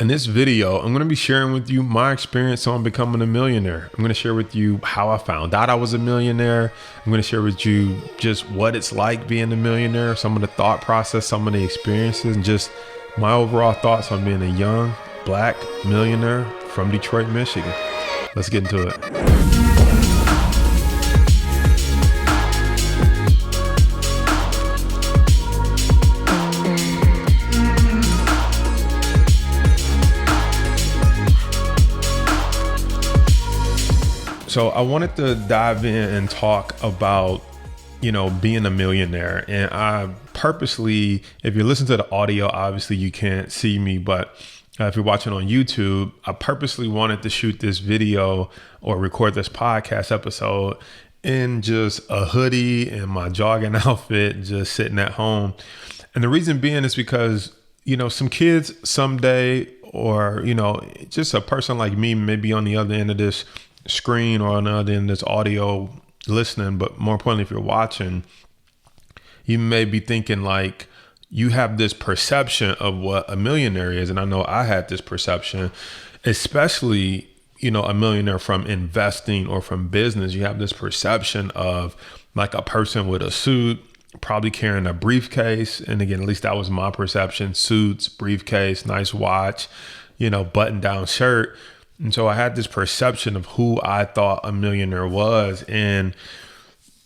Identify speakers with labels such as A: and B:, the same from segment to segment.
A: In this video, I'm going to be sharing with you my experience on becoming a millionaire. I'm going to share with you how I found out I was a millionaire. I'm going to share with you just what it's like being a millionaire, some of the thought process, some of the experiences, and just my overall thoughts on being a young Black millionaire from Detroit, Michigan. Let's get into it. So I wanted to dive in and talk about, being a millionaire. And I purposely, if you listen to the audio, obviously you can't see me, but if you're watching on YouTube, I purposely wanted to shoot this video or record this podcast episode in just a hoodie and my jogging outfit, just sitting at home. And the reason being is because, some kids someday, or, just a person like me, maybe on the other end of this screen or on the other end of this audio listening, but more importantly, if you're watching, you may be thinking like you have this perception of what a millionaire is. And I know I had this perception, especially, a millionaire from investing or from business. You have this perception of like a person with a suit, probably carrying a briefcase. And again, at least that was my perception: suits, briefcase, nice watch, button down shirt. And so I had this perception of who I thought a millionaire was. And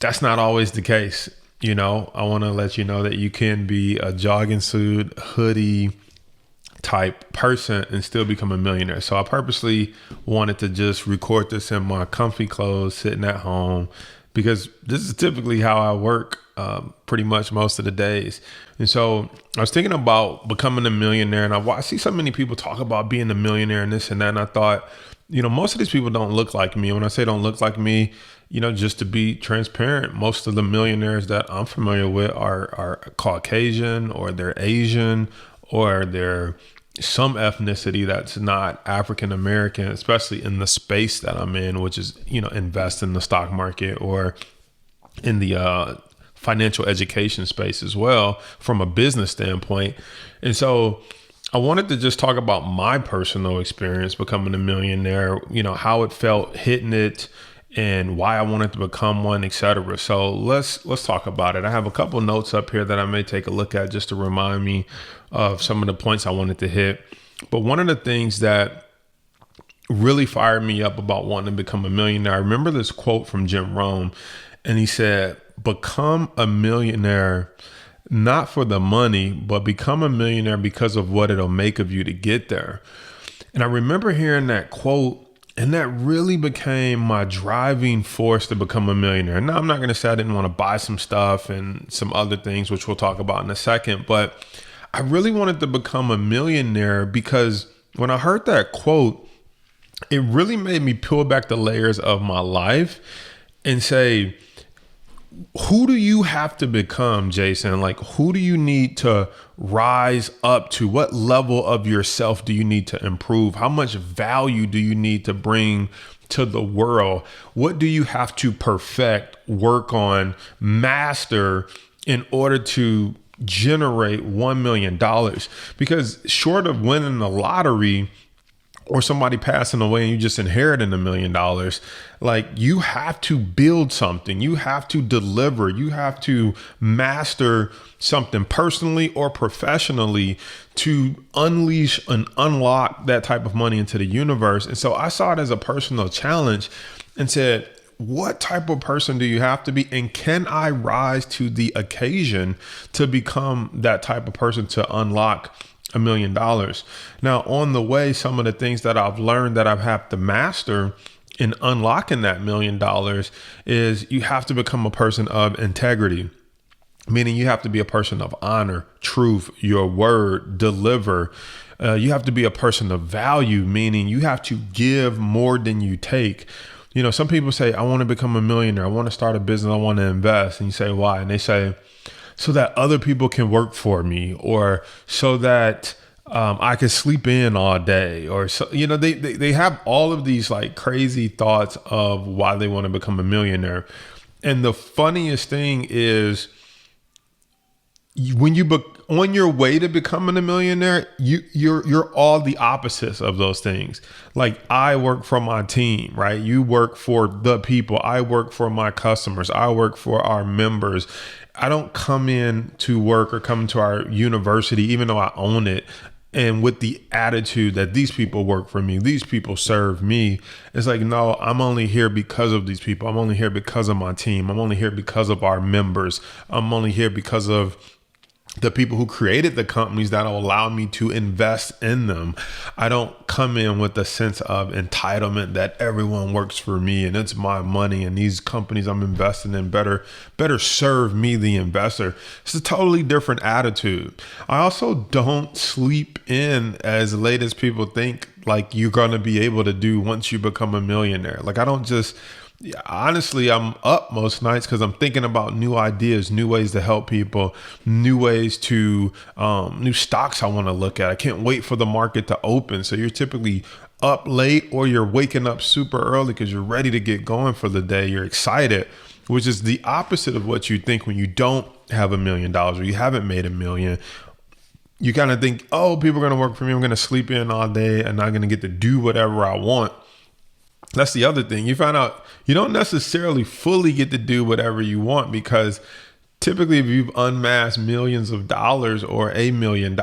A: that's not always the case. I want to let you know that you can be a jogging suit, hoodie type person and still become a millionaire. So I purposely wanted to just record this in my comfy clothes, sitting at home, because this is typically how I work pretty much most of the days. And so I was thinking about becoming a millionaire, and I see so many people talk about being a millionaire and this and that. And I thought, most of these people don't look like me. When I say don't look like me, just to be transparent, most of the millionaires that I'm familiar with are Caucasian, or they're Asian, or they're some ethnicity that's not African American, especially in the space that I'm in, which is, invest in the stock market or in the financial education space as well from a business standpoint. And so I wanted to just talk about my personal experience becoming a millionaire, how it felt hitting it and why I wanted to become one, etc. So let's talk about it. I have a couple notes up here that I may take a look at just to remind me of some of the points I wanted to hit. But one of the things that really fired me up about wanting to become a millionaire, I remember this quote from Jim Rohn, and he said, "Become a millionaire not for the money, but become a millionaire because of what it'll make of you to get there." And I remember hearing that quote, and that really became my driving force to become a millionaire. Now, I'm not going to say I didn't want to buy some stuff and some other things, which we'll talk about in a second, but I really wanted to become a millionaire because when I heard that quote, it really made me peel back the layers of my life and say, who do you have to become, Jason? Like, who do you need to rise up to? What level of yourself do you need to improve? How much value do you need to bring to the world? What do you have to perfect, work on, master in order to generate $1 million? Because short of winning the lottery or somebody passing away and you just inheriting $1 million, like, you have to build something, you have to deliver, you have to master something personally or professionally to unleash and unlock that type of money into the universe. And so I saw it as a personal challenge and said, what type of person do you have to be? And can I rise to the occasion to become that type of person to unlock $1 million? Now, on the way, some of the things that I've learned that I've had to master in unlocking that $1 million is you have to become a person of integrity, meaning you have to be a person of honor, truth, your word, deliver. You have to be a person of value, meaning you have to give more than you take. Some people say, I want to become a millionaire. I want to start a business. I want to invest. And you say, why? And they say, so that other people can work for me, or so that I can sleep in all day, or so, they have all of these like crazy thoughts of why they want to become a millionaire. And the funniest thing is when you on your way to becoming a millionaire, you're all the opposites of those things. Like, I work for my team, right? You work for the people. I work for my customers. I work for our members. I don't come in to work or come to our university, even though I own it, and with the attitude that these people work for me, these people serve me. It's like, no, I'm only here because of these people. I'm only here because of my team. I'm only here because of our members. I'm only here because of the people who created the companies that will allow me to invest in them. I don't come in with a sense of entitlement that everyone works for me and it's my money and these companies I'm investing in better serve me, the investor. It's a totally different attitude. I also don't sleep in as late as people think like you're going to be able to do once you become a millionaire. Like, I don't just... honestly, I'm up most nights because I'm thinking about new ideas, new ways to help people, new ways to, new stocks I want to look at. I can't wait for the market to open. So you're typically up late or you're waking up super early because you're ready to get going for the day. You're excited, which is the opposite of what you think when you don't have $1 million or you haven't made $1 million. You kind of think, oh, people are going to work for me. I'm going to sleep in all day and I'm going to get to do whatever I want. That's the other thing. You find out you don't necessarily fully get to do whatever you want, because typically if you've unmasked millions of dollars or $1 million,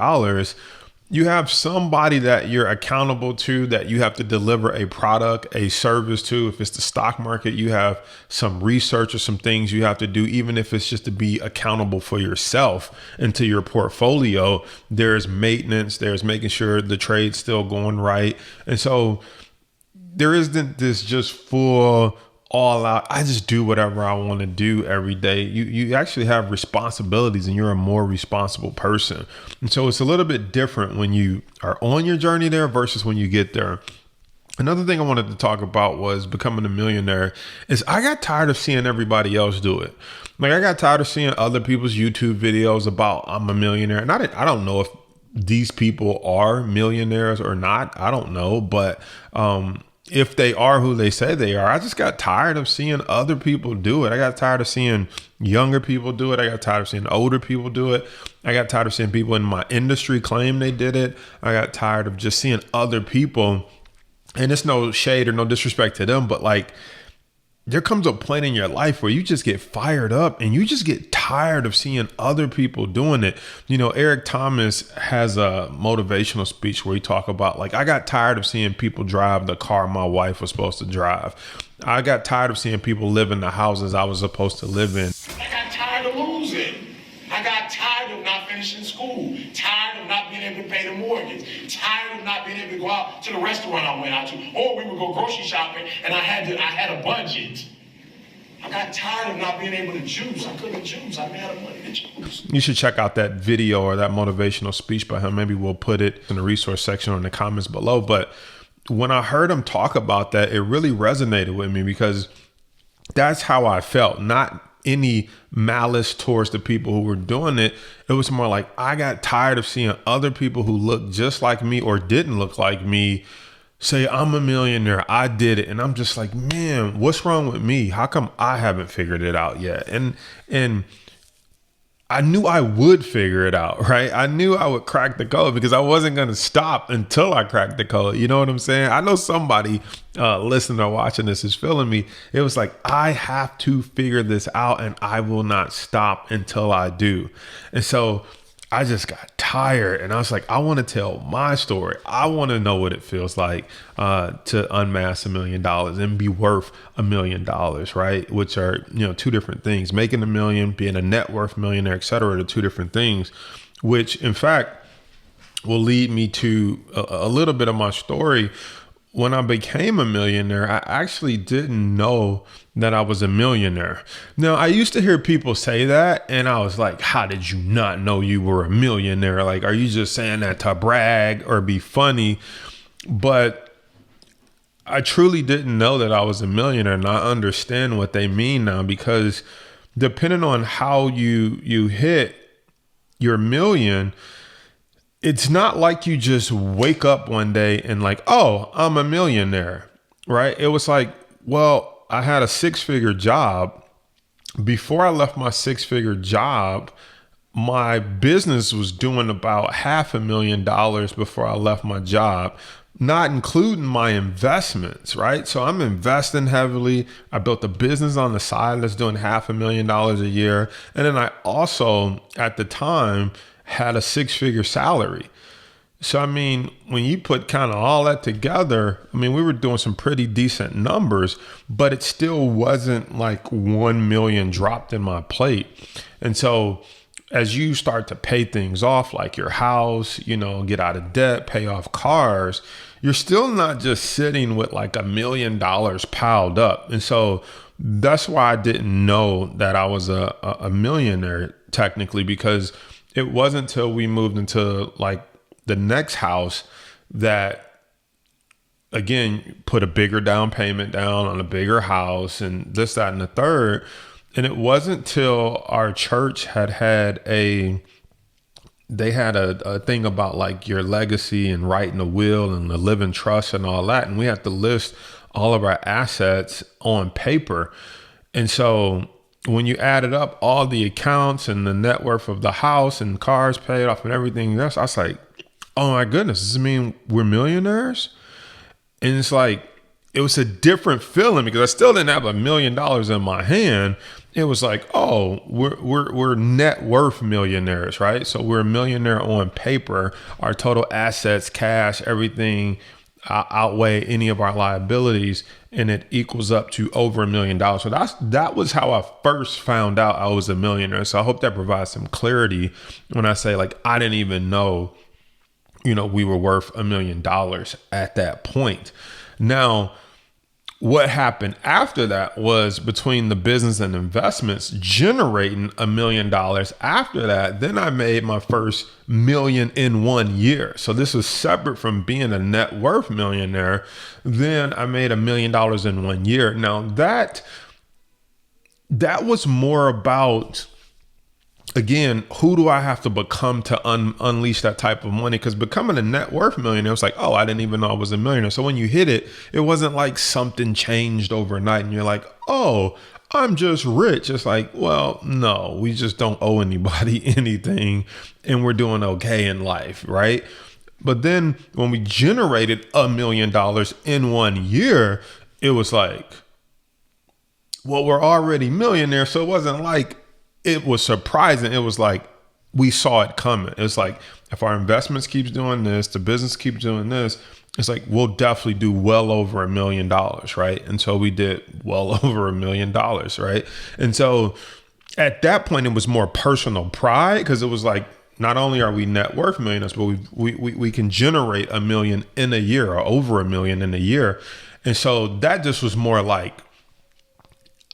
A: you have somebody that you're accountable to, that you have to deliver a product, a service to. If it's the stock market, you have some research or some things you have to do, even if it's just to be accountable for yourself and to your portfolio. There's maintenance, there's making sure the trade's still going right. And so there isn't this just full all out, I just do whatever I want to do every day. You actually have responsibilities and you're a more responsible person. And so it's a little bit different when you are on your journey there versus when you get there. Another thing I wanted to talk about was becoming a millionaire is I got tired of seeing everybody else do it. Like, I got tired of seeing other people's YouTube videos about I'm a millionaire. And I don't know if these people are millionaires or not. I don't know. But, if they are who they say they are, I just got tired of seeing other people do it. I got tired of seeing younger people do it. I got tired of seeing older people do it. I got tired of seeing people in my industry claim they did it. I got tired of just seeing other people, and it's no shade or no disrespect to them, but like, there comes a point in your life where you just get fired up and you just get tired of seeing other people doing it. You know, Eric Thomas has a motivational speech where he talk about, like, I got tired of seeing people drive the car my wife was supposed to drive. I got tired of seeing people live in the houses I was supposed to live in.
B: I got tired of losing. I got tired of not finishing school, tired of not being able to pay the mortgage, tired of not being able to go out to the restaurant I went out to, or we would go grocery shopping and I had a budget. I got tired of not being able to juice. I couldn't juice. I didn't have the money to juice.
A: You should check out that video or that motivational speech by him. Maybe we'll put it in the resource section or in the comments below. But when I heard him talk about that, it really resonated with me, because that's how I felt. Not any malice towards the people who were doing it. It was more like, I got tired of seeing other people who looked just like me or didn't look like me say, I'm a millionaire, I did it. And I'm just like, man, what's wrong with me? How come I haven't figured it out yet? And I knew I would figure it out, right? I knew I would crack the code, because I wasn't going to stop until I cracked the code. You know what I'm saying? I know somebody listening or watching this is feeling me. It was like, I have to figure this out and I will not stop until I do. And so I just got tired, and I was like, I want to tell my story. I want to know what it feels like to unmask $1 million and be worth $1 million, right? Which are, you know, two different things. Making $1 million, being a net worth millionaire, et cetera, are two different things, which in fact will lead me to a little bit of my story. When I became a millionaire, I actually didn't know that I was a millionaire. Now, I used to hear people say that, and I was like, how did you not know you were a millionaire? Like, are you just saying that to brag or be funny? But I truly didn't know that I was a millionaire, and I understand what they mean now, because depending on how you hit your million, it's not like you just wake up one day and like, oh, I'm a millionaire, right? It was like, well, I had a 6-figure job. Before I left my 6-figure job, my business was doing about $500,000 before I left my job, not including my investments, right? So I'm investing heavily. I built a business on the side that's doing $500,000 a year. And then I also, at the time, had a 6-figure salary. So, I mean, when you put kind of all that together, I mean, we were doing some pretty decent numbers, but it still wasn't like 1 million dropped in my plate. And so as you start to pay things off, like your house, get out of debt, pay off cars, you're still not just sitting with like $1 million piled up. And so that's why I didn't know that I was a millionaire technically, because it wasn't until we moved into like the next house that, again, put a bigger down payment down on a bigger house and this, that, and the third. And it wasn't till our church had a thing about like your legacy and writing a will and the living trust and all that. And we had to list all of our assets on paper. And so when you added up all the accounts and the net worth of the house and cars paid off and everything else, I was like, oh my goodness, does this mean we're millionaires? And it's like, it was a different feeling because I still didn't have $1 million in my hand. It was like, oh, we're net worth millionaires, right? So we're a millionaire on paper. Our total assets, cash, everything outweigh any of our liabilities, and it equals up to over $1 million. So that was how I first found out I was a millionaire. So I hope that provides some clarity when I say like I didn't even know, we were worth $1 million at that point. Now, what happened after that was between the business and investments generating $1 million after that, then I made my first million in 1 year. So this was separate from being a net worth millionaire. Then I made $1 million in 1 year. Now that was more about, again, who do I have to become to unleash that type of money? Because becoming a net worth millionaire, was like, oh, I didn't even know I was a millionaire. So when you hit it, it wasn't like something changed overnight and you're like, oh, I'm just rich. It's like, well, no, we just don't owe anybody anything and we're doing okay in life, right? But then when we generated $1 million in 1 year, it was like, well, we're already millionaires. So it wasn't like, it was surprising. It was like we saw it coming. It's like if our investments keeps doing this, the business keeps doing this, it's like we'll definitely do well over $1 million, right? And so we did well over $1 million, right? And so at that point, it was more personal pride because it was like not only are we net worth millionaires, but we can generate $1 million in a year or over $1 million in a year. And so that just was more like,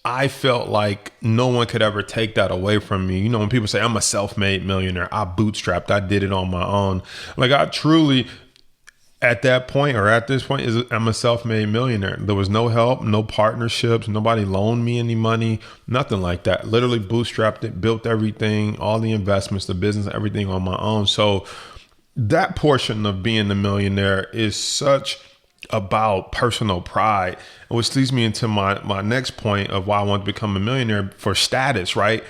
A: I felt like no one could ever take that away from me. When people say I'm a self-made millionaire, I bootstrapped, I did it on my own. Like I truly, at that point or at this point, I'm a self-made millionaire. There was no help, no partnerships, nobody loaned me any money, nothing like that. Literally bootstrapped it, built everything, all the investments, the business, everything on my own. So that portion of being a millionaire is such about personal pride, which leads me into my next point of why I want to become a millionaire for status, right?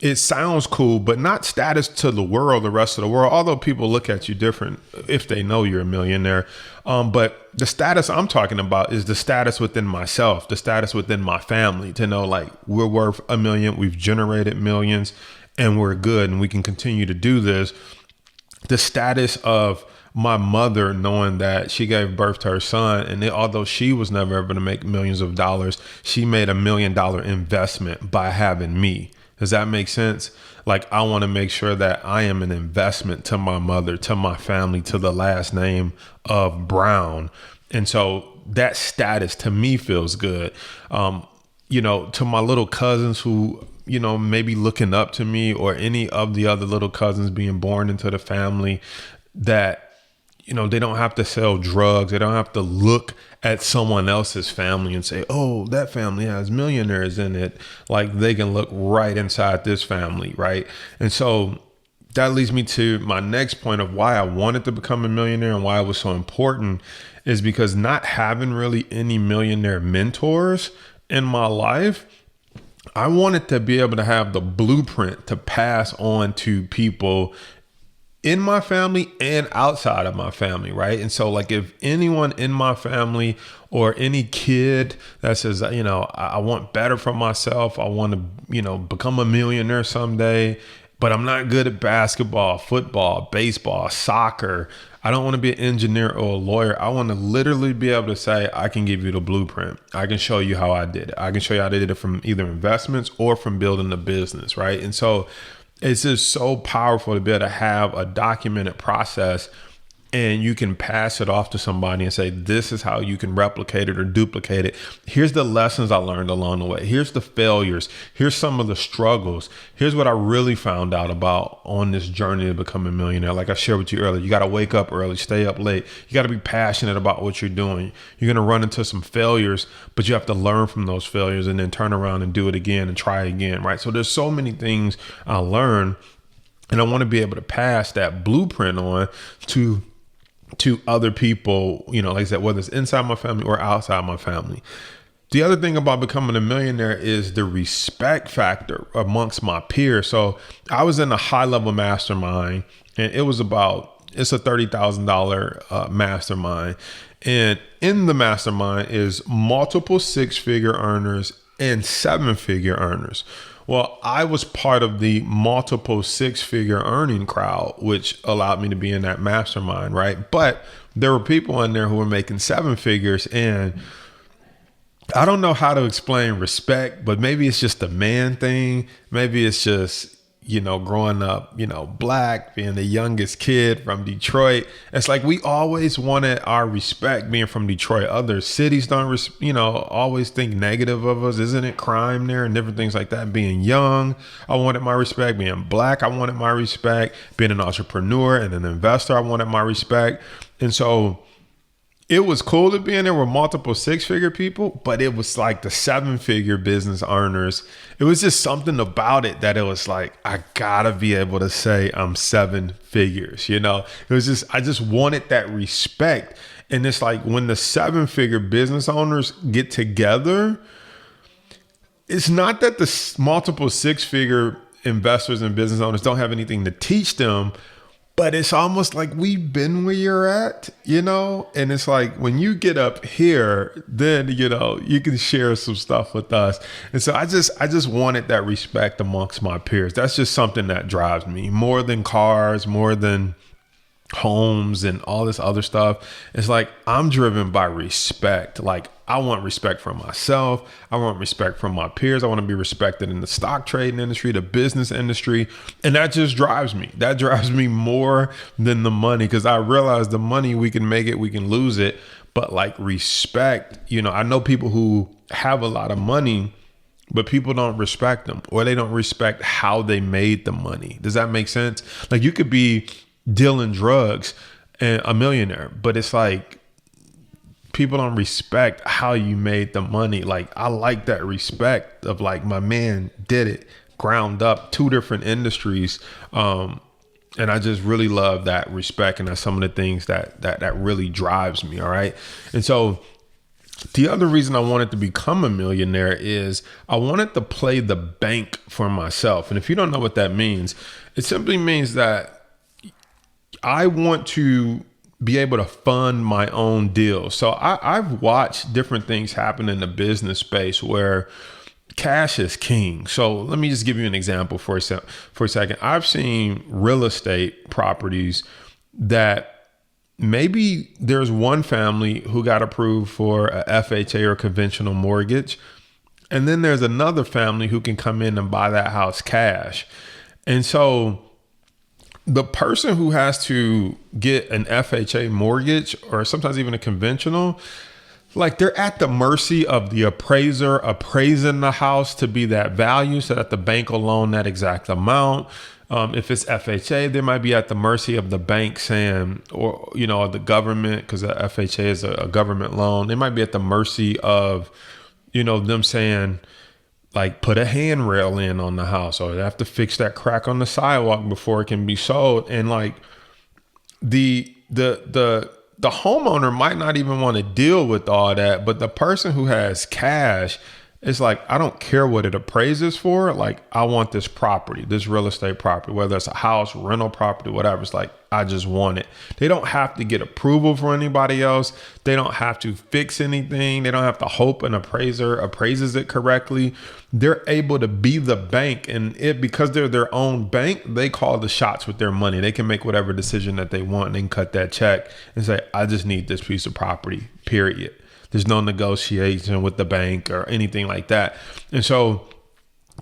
A: It sounds cool, but not status to the world, the rest of the world, although people look at you different if they know you're a millionaire. But the status I'm talking about is the status within myself, the status within my family, to know like we're worth $1 million, we've generated millions and we're good and we can continue to do this. The status of my mother knowing that she gave birth to her son, and although she was never ever to make millions of dollars, she made $1 million investment by having me. Does that make sense? Like I want to make sure that I am an investment to my mother, to my family, to the last name of Brown. And so that status to me feels good. To my little cousins who, maybe looking up to me, or any of the other little cousins being born into the family, that they don't have to sell drugs. They don't have to look at someone else's family and say, oh, that family has millionaires in it. Like they can look right inside this family, right? And so that leads me to my next point of why I wanted to become a millionaire and why it was so important is because not having really any millionaire mentors in my life, I wanted to be able to have the blueprint to pass on to people in my family and outside of my family, right? And so like if anyone in my family or any kid that says, I want better for myself, I want to, become a millionaire someday, but I'm not good at basketball, football, baseball, soccer. I don't want to be an engineer or a lawyer. I want to literally be able to say, I can give you the blueprint. I can show you how I did it. I can show you how I did it from either investments or from building a business, right? And so it's just so powerful to be able to have a documented process, and you can pass it off to somebody and say, this is how you can replicate it or duplicate it. Here's the lessons I learned along the way. Here's the failures. Here's some of the struggles. Here's what I really found out about on this journey to become a millionaire. Like I shared with you earlier, you got to wake up early, stay up late. You got to be passionate about what you're doing. You're going to run into some failures, but you have to learn from those failures and then turn around and do it again and try again, right? So there's so many things I learned, and I want to be able to pass that blueprint on to other people, like I said, whether it's inside my family or outside my family. The other thing about becoming a millionaire is the respect factor amongst my peers. So I was in a high level mastermind, and it's a $30,000 mastermind. And in the mastermind is multiple 6-figure earners and 7-figure earners. Well, I was part of the multiple 6-figure earning crowd, which allowed me to be in that mastermind, right? But there were people in there who were making 7 figures, and I don't know how to explain respect, but maybe it's just a man thing. Maybe it's just, growing up, black, being the youngest kid from Detroit. It's like we always wanted our respect being from Detroit. Other cities don't, always think negative of us. Isn't it crime there and different things like that? Being young, I wanted my respect. Being black, I wanted my respect. Being an entrepreneur and an investor, I wanted my respect. And so it was cool to be in there with multiple 6-figure people, but it was like the 7-figure business earners. It was just something about it that it was like, I gotta be able to say I'm 7 figures, It was just, I just wanted that respect. And it's like when the 7-figure business owners get together, it's not that the multiple 6-figure investors and business owners don't have anything to teach them, but it's almost like we've been where you're at, and it's like when you get up here, then, you can share some stuff with us. And so I just wanted that respect amongst my peers. That's just something that drives me more than cars, more than homes and all this other stuff. It's like I'm driven by respect. Like I want respect from myself. I want respect from my peers. I want to be respected in the stock trading industry, the business industry. And that just drives me. That drives me more than the money, because I realize the money, we can make it, we can lose it. But like respect, I know people who have a lot of money, but people don't respect them, or they don't respect how they made the money. Does that make sense? Like you could be dealing drugs and a millionaire, but it's like people don't respect how you made the money. Like I like that respect of like, my man did it ground up, 2 different industries. And I just really love that respect. And that's some of the things that really drives me. All right. And so the other reason I wanted to become a millionaire is I wanted to play the bank for myself. And if you don't know what that means, it simply means that I want to be able to fund my own deals. So I've watched different things happen in the business space where cash is king. So let me just give you an example for a second. I've seen real estate properties that maybe there's one family who got approved for a FHA or conventional mortgage, and then there's another family who can come in and buy that house cash. And so the person who has to get an FHA mortgage, or sometimes even a conventional, like they're at the mercy of the appraiser appraising the house to be that value so that the bank will loan that exact amount. If it's FHA, they might be at the mercy of the bank saying, or, the government, because the FHA is a government loan. They might be at the mercy of, them saying, like, put a handrail in on the house, or they have to fix that crack on the sidewalk before it can be sold. And like the homeowner might not even want to deal with all that, but the person who has cash It's like, I don't care what it appraises for. Like, I want this property, this real estate property, whether it's a house, rental property, whatever. It's like, I just want it. They don't have to get approval for anybody else. They don't have to fix anything. They don't have to hope an appraiser appraises it correctly. They're able to be the bank, and because they're their own bank, they call the shots with their money. They can make whatever decision that they want and then cut that check and say, I just need this piece of property, period. There's no negotiation with the bank or anything like that. And so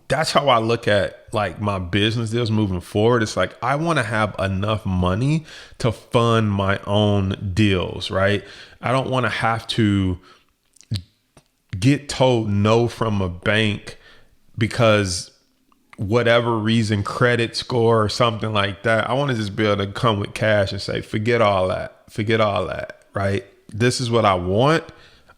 A: that's how I look at like my business deals moving forward. It's like, I want to have enough money to fund my own deals, right? I don't want to have to get told no from a bank because whatever reason, credit score or something like that. I want to just be able to come with cash and say, forget all that, right? This is what I want.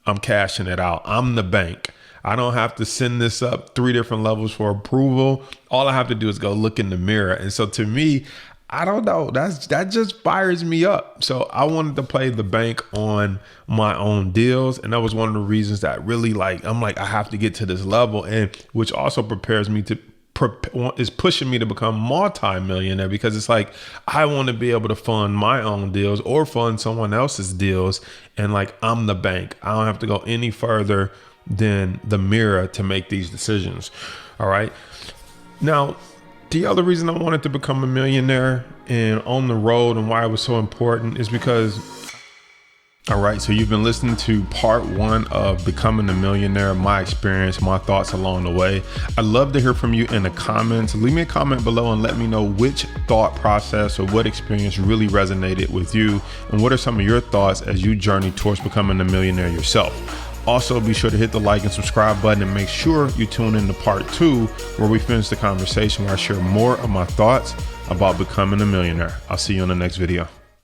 A: I'm cashing it out. I'm the bank. I don't have to send this up 3 different levels for approval. All I have to do is go look in the mirror. And so to me, I don't know, that just fires me up. So I wanted to play the bank on my own deals. And that was one of the reasons that really I'm like, I have to get to this level, and which also prepares me to is pushing me to become multi-millionaire, because it's like, I want to be able to fund my own deals or fund someone else's deals. And like, I'm the bank. I don't have to go any further than the mirror to make these decisions. All right. Now, the other reason I wanted to become a millionaire and on the road, and why it was so important, is because, all right, so you've been listening to part 1 of Becoming a Millionaire, my experience, my thoughts along the way. I'd love to hear from you in the comments. Leave me a comment below and let me know which thought process or what experience really resonated with you, and what are some of your thoughts as you journey towards becoming a millionaire yourself. Also, be sure to hit the like and subscribe button, and make sure you tune in to part 2, where we finish the conversation, where I share more of my thoughts about becoming a millionaire. I'll see you in the next video.